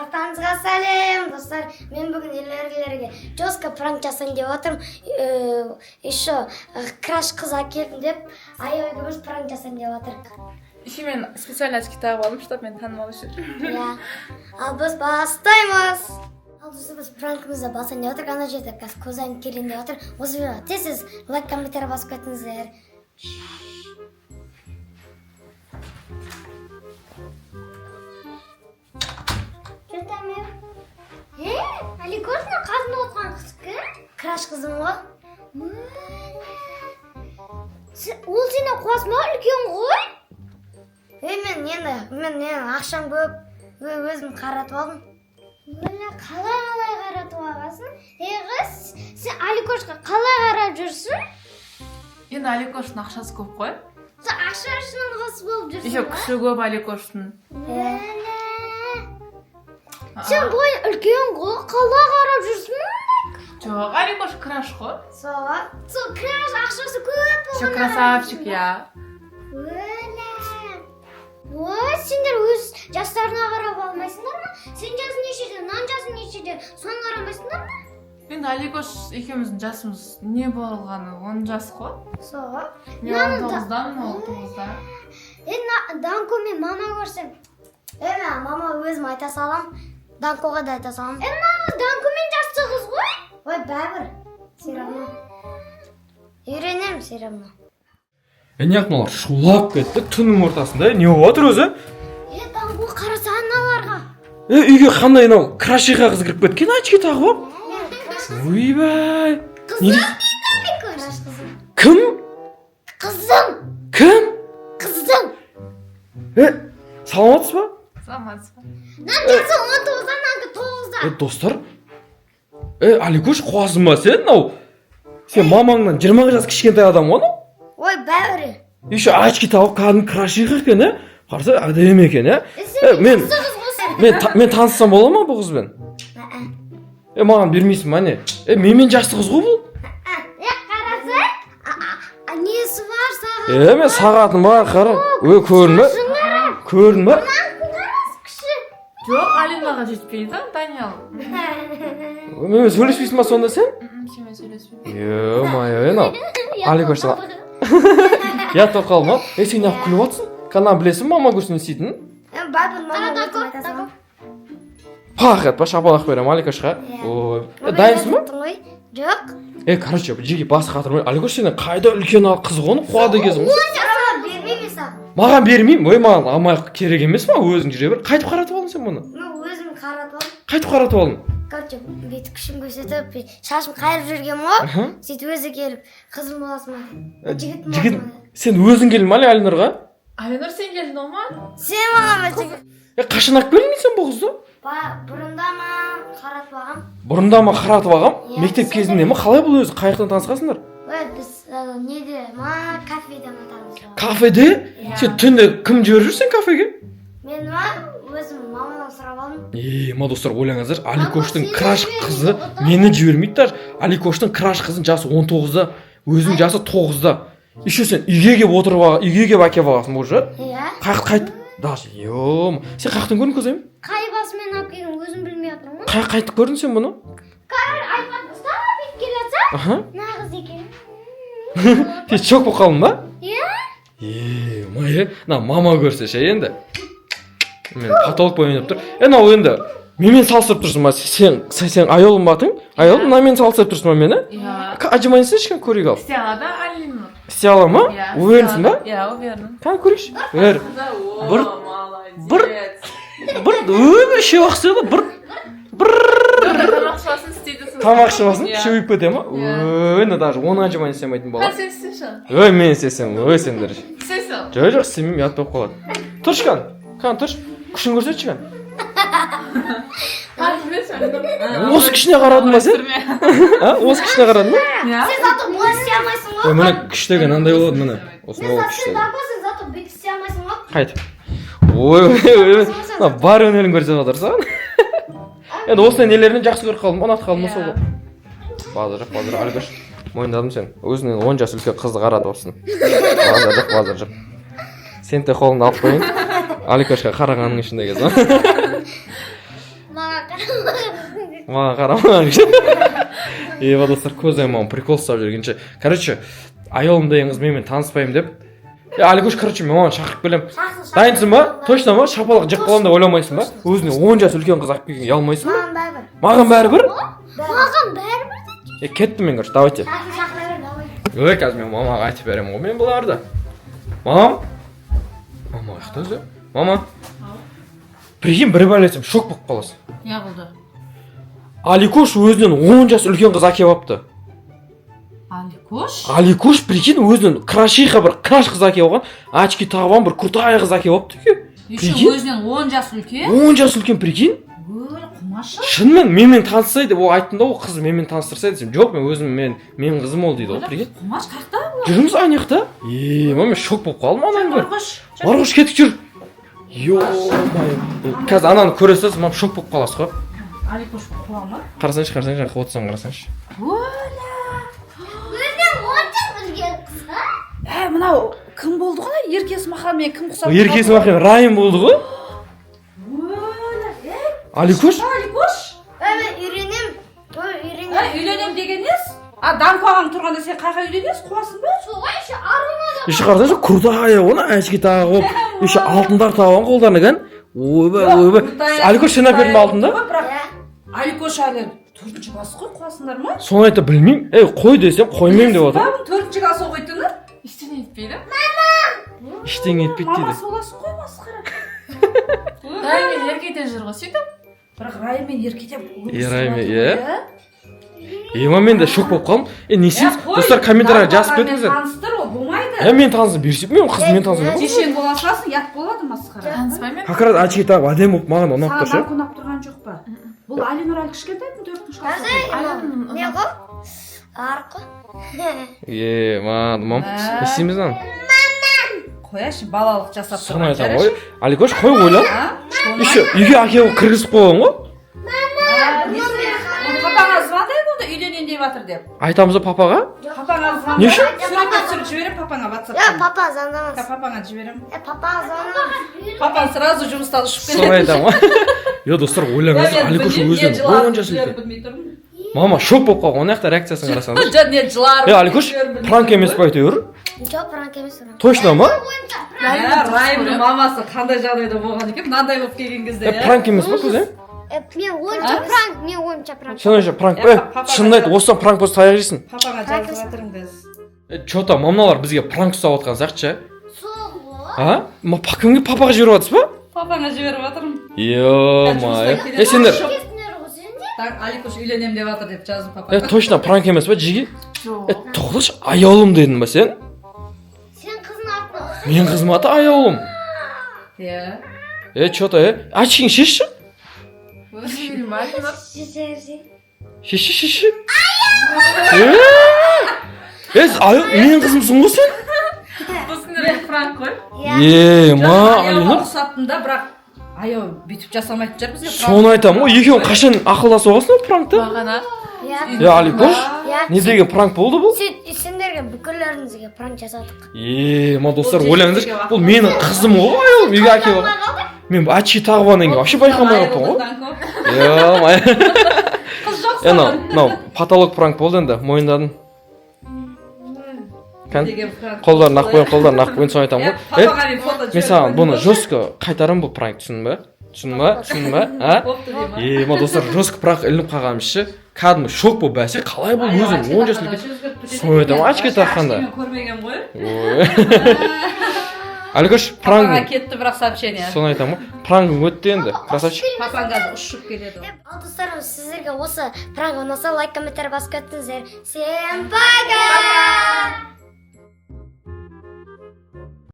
Бартаңызға сәлем, достар. Мен бүгін елдерге жестко пранк жасайын деп отырмын. Еще краш қыз әкелдім деп, ай көміз пранк жасайын деп отырмын. Еще мен специально очки тағып алдым, чтобы мен танымал үшін. Иә. Ал біз бастаймыз. Ал біз пранкымызды басайын деп отырмық. Ана жерде көзайын келейін деп отыр. Осы тез лайк комментарий басып кетіңіздер. Аликошна қазында отқан қыз кім? Краш қызым ғой. Ол сені қуасың ба, үлкен ғой? Мен ақшам көп, өзім қаратып алдым. Қалай қаратып алғансың? Қыз, сен Аликошқа қалай қарап жүрсің? Енді Аликоштың ақшасы көп қой. Сен ақша үшін қыз болып жүрсің ба? Еще күші көп Аликоштың. Сен бойы үлкен ғой, қалай қарап жүрсің? Жоқ, Аликош краш қой. Сол краш ақшасы көп болған. Еще красавчик, я. Ой, сендер өз жастарына қарап алмайсыңдар ма? Сен жасың нешеде, нан жасың нешеде, соны қарамайсыңдар ма? Енді Аликош екеуміздің жасымыз не болғаны 10 жас қой. Соға? Мен 19-дан, 19-дан. Данко мен мама көрсем. Мама өзім айта салам. Данкоға да айта салам. Данко мен жасты қыз ғой? Ой, бәбір. Серамна. Үйренемін Серамна. Неғымалар шулап кетті түннің ортасында. Не болып отыр өзі? Данко қараса аналарға. Үйге қандай крашиға қыз кіріп кеткен, очки тағып алып. Ойбай. Қызым? Кім? Қызым. Кім? Қызым. Саламатсыз ба? Саламатсыз ба? Нан жасы 19-дан, нанғы 9-дан. Достар. Аликош қуасың ба сен? Сен мамаңнан 20 жас кішкентай адам ғой? Ой, бәрі. Еще очки тағып кәдімгі крашиға екен, қарсы әдемі екен, Мен танысам бола ма бұл қызбен? Маған бермейсің ма не? Менмен жақсы қыз ғой бұл? Қарасай? Несі бар сағат? Мен сағатым бар, қара. Көрін ба? Жоқ, Алинаға жетпейді, Даниал. Мен сөйлеспейсің ба сонда сен? Сенімен сөйлеспейді. Май, Аликош сала. Я тоқал ма? Сен неғып күліп атсың? Қана білесің мама көрсін істейтін? Пақет па, шапалақ берем Аликошқа. Дайынсың ба? Жоқ. Короче, жеге басы қатырмай. Аликош сені қайда үлкен қыз ғоны қуады кезің? Бермеймін саған. Маған бермеймін. Маған алмай керек емес ма? Өзің жүре бер. Қайтып қаратып алдың сен бұны? Өзім қаратып алдым. Қайтып қаратып алдың? Короче, бет күшім көрсетіп, шашым қайырып жүрген ғой. Сөйтіп өзі келіп, қызым боласың ба? Жігіт, сен өзің келдің ма Алинұрға? Алинұр сен келдің ол ма? Сен маған жігіт. Қашан алып келдің сен бұл қызды? Бұрында ма қаратып алғам? Бұрында ма қаратып алғам? Мектеп кезінде ме? Қалай бұл өзі? Қаяқтан танысқансыңдар? Біз неде ма кафеде ма танысқан? Кафеде? Сен түнде кім жіберіп жүрсің кафеге? Мен ма өзім мамадан сұрап алдым. Достар, ойлаңыздар, Аликоштың краш қызы мені жібермейді даже. Аликоштың краш қызын жасы 19-да, өзінің жасы 9-да. Еще сен үйге келіп әкеп аласың бұл жа? Қайт. Даже, сен қаяқтан көрдің көзайым? Қай басымен алып келген өзім білмей отырмын. Қайтып көрдің сен бұны? Айпад ұстап бүйтіп келе жатса, нағыз екен. Сен шок болып қалдың ба? Иә. Мама көрсе ше енді. Мен патолог ойнап тұр. Енді менімен салыстырып тұрсың ба? Сен айолың ба атың? Айол, мен салыстырып тұрсың ба мені? Иә. Ажымайынсың ешкен көрек ал. Істей алады Алинұр. Істей ала ма? Уверенсің ба? Иә, уверен. Қан көрейікші. Бір ше уақыт істейді, Тамақ шыбасын істейді. Тамақ шыбасын, ше үйіп кете ма? Даже оны ажымайын істемейтін бола. Сен істейші. Мен істесем, сендер. Істейсің. Жоқ, істемеймін, ят болып қалады. Тұрш қан, тұрш. Күшін көрсетші қан. Осы күшіне қарадың ба сен? Осы күшіне қарадың ба? Сен зато бұлай істей алмайсың ғой. Міне күш деген андай болады міне. Осындай ол күш Сен деген. сен зато бүйтіп істей алмайсың ғой. Қайт. Бар өнерін көрсетіп жатыр саған. Енді осындай нелерінен жақсы көріп қалдым, ұнатып қалдым осы ғой. Базар, Аликош. Мойындадым сен. Өзіңнен 10 жас үлкен қызды қаратып алыпсың. Базар жоқ. Сен де қолыңды алып қойын. Аликошқа қарағанның ішінде кез. маған қарамаңыз. Достар көз аймағын прикол ұстап жүргенше. Короче, айолым деген қыз менімен таныспаймын деп. Аликош, короче, мен маған шақырып келем. Дайынсың ба? Точно ма? Шапалақ жеп қаламын деп ойламайсың ба? Өзіне 10 жас үлкен қыз алып келген ұялмайсың ба? Маған бәрібір. Маған бәрібір. Кеттім мен, короче, давайте. Ой, қазір мен мамаға айтып беремін ғой мен бұларды. Мама қайда өзі? Мама. Прикинь, бір бәлесем шок болып қаласың. Не болды? Аликош өзінен 10 жас үлкен қыз әкеп алыпты. Аликош, прикинь, өзінен крашиха бір краш қыз әкеп алған, очки тағып алған бір крутая қыз әкеп алыпты. Еще өзінен 10 жас үлкен? 10 жас үлкен, прикинь. Құмашы? Шынымен менімен танысай деп ол айттым да, ол қызы менімен таныстырсай десем, жоқ, мен өзім менің қызым ол дейді ол, прикинь. Құмаш қайда бұл? Жүріңіз айнақта. Мен шок болып қалдым ананы көріп. Марғұш кетіп жүр. Ё-май. Қазір ананы көресіз, мам шок болып қаласыз ғой. Аликош қуа ма? Қарасаңшы, қуатсам қарасаңшы. Өзінен 10 жас үлкен қыз ба? Мынау кім болды ғой? Еркесі мақамен кім құсап? Еркесі мақамен Райым болды ғой. Аликош? Үйленем деген нес? Данко ағаң тұрғанда сен қайға үйленесің? Қуасың ба? Еще қарасаңшы, крутая оны әшке тағып, еще алтындар тағып қолдарына кән. Ойбай. Аликош сен әпердің ба алтында? Аликош әлі 4-ші класс қой, қуасыңдар ма? Соны айтты білмеймін. Қой десем қоймаймын деп отыр. 4-ші класс оқитыны? Ештеңе етпейді. Ештеңе етпейді дейді. Мамасы боласың ғой, масқара. Раймен еркетен жүр ғой, сөйтіп. Бірақ Раймен еркетен мен де шок болып қалдым. Не істейміз? Достар комментарияға жазып кетіңіздер. Таныстыр ол, болмайды. Мен танысып берсем, мен қызыммен танысып. Шешен боласың, ят болады масқара. Таныспаймын. Как раз очки тағып әдемі болып маған ұнап тұр ше. Саған ұнап тұрған жоқ па? Бұл Алинұр әлі кішкентай ма 4-ші класс? Не ғой? Арқы. Мам, не істейміз lan? Қояшы, балалық жасап тұрған айтам ғой. Аликош, қой ойлан. Еще үйге әкеліп кіргізіп қойған ғой. Папаңа звондай болды, үйленейін деп жатыр деп. Айтамыз ба папаға? Папаңа звондай. Не үшін? Түсіріп жіберем папаңа WhatsApp-тан. Папа звондамас. Папаңа жіберем. Папа звондамас. Папаң сразу жұмыстан ұшып келеді. Соны айтам ғой. Достар, ойлаңыз, Аликош өзінен 10 жас үлкен. Мама шок болып қалған, оны яқта реакциясын қарасаңыз. Нет, жыларым. Аликош, пранк емес па әйтеуір? Жоқ, пранк емес. Точно ма? Райымның мамасы қандай жағдайда болған екен, мынандай болып келген кезде. Пранк емес па көзем? Мен ойымша пранк. Сен ойынша пранк па? Шынын айт, осыдан пранк болса таяқ жейсің. Папаңа жазып жатырмын біз. Чота, мамналар бізге пранк ұстап отқан сияқты ше. Сол ғой. Кімге папаға жіберіп жатсыз ба? Папаңа жіберіп жатырмын. Ё-май. Сендер. Аликош үйленем деп жатыр деп жаздым папаға. Точно пранк емес па, жиги? Тоқташы, айолым дедің ба сен? Сен қызың аты. Мен қызым аты айолым. Чота, очкиң шешші? Шешші. Менің қызымсың ғой сен? Мен пранк қой. Алинұр. Ұқсаттым да, бірақ айау бүйтіп жасамайтын жар бізге. Соны айтам ғой, екеуің қашан ақылдасып алғансың пранкты? Бағана. Аликош, не деген пранк болды бұл? Сендерге бүкілеріңізге пранк жасадық. Достар, ойлаңыздаршы, бұл менің қызым ғой, айолым, үйге әкеліп алған. Мен очки тағып алғаннан кейін вообще байқамай қалыппын ғой. Мынау потолок пранк болды енді, мойындадым. Қолдарын ақ қойын соны айтамын ғой. Мен саған бұны жестко қайтарым бұл пранк, түсіндің ба? Достар, жестко пранк ілініп қалғанымыз ше. Кәдімгі шок бұл бәсе, қалай бұл өзім 10 жас үлкен. Соны айтамын, очки таққанда. Көрмеген ғой. Аликош, пранк. Папаға кетті бірақ сообщение. Соны айтамын ғой. Пранкың өтті енді, красавчик. Папаң қазір ұшып келеді. Достарым, сіздерге осы пранк ұнаса лайк, комментарий басып кетіңіздер. Всем пока!